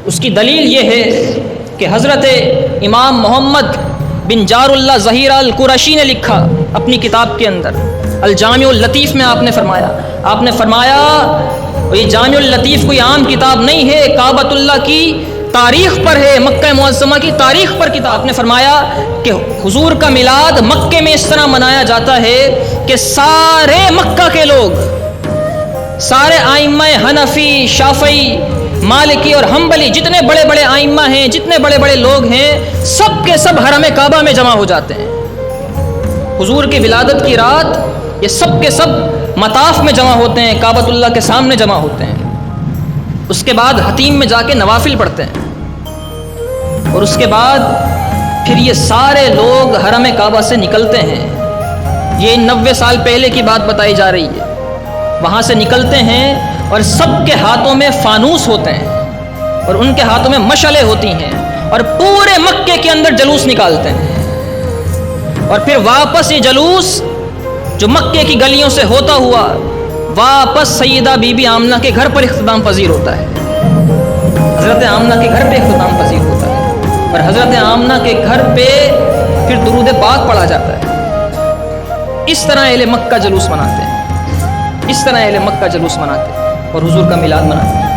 اس کی دلیل یہ ہے کہ حضرت امام محمد بن جار اللہ ظہیر القرشی نے لکھا اپنی کتاب کے اندر الجامع اللطیف میں آپ نے فرمایا یہ جامع اللطیف کوئی عام کتاب نہیں ہے، کعبۃ اللہ کی تاریخ پر ہے، مکہ معظمہ کی تاریخ پر کتاب۔ آپ نے فرمایا کہ حضور کا میلاد مکے میں اس طرح منایا جاتا ہے کہ سارے مکہ کے لوگ، سارے آئمہ حنفی، شافعی، مالکی اور حنبلی، جتنے بڑے بڑے آئمہ ہیں، جتنے بڑے بڑے لوگ ہیں، سب کے سب حرم کعبہ میں جمع ہو جاتے ہیں۔ حضور کی ولادت کی رات یہ سب کے سب مطاف میں جمع ہوتے ہیں، کعبۃ اللہ کے سامنے جمع ہوتے ہیں۔ اس کے بعد حتیم میں جا کے نوافل پڑھتے ہیں، اور اس کے بعد پھر یہ سارے لوگ حرم کعبہ سے نکلتے ہیں۔ یہ 90 سال پہلے کی بات بتائی جا رہی ہے۔ وہاں سے نکلتے ہیں اور سب کے ہاتھوں میں فانوس ہوتے ہیں اور ان کے ہاتھوں میں مشعلیں ہوتی ہیں، اور پورے مکے کے اندر جلوس نکالتے ہیں، اور پھر واپس یہ جلوس جو مکے کی گلیوں سے ہوتا ہوا واپس سیدہ بی بی آمنہ کے گھر پر اختتام پذیر ہوتا ہے۔ حضرت آمنہ کے گھر پہ اختتام پذیر ہوتا ہے، اور حضرت آمنہ کے گھر پہ پھر درود پاک پڑھا جاتا ہے۔ اس طرح اہل مکہ جلوس مناتے ہیں، اس طرح اہل مکہ جلوس مناتے ہیں اور حضور کا میلاد مناتے ہیں۔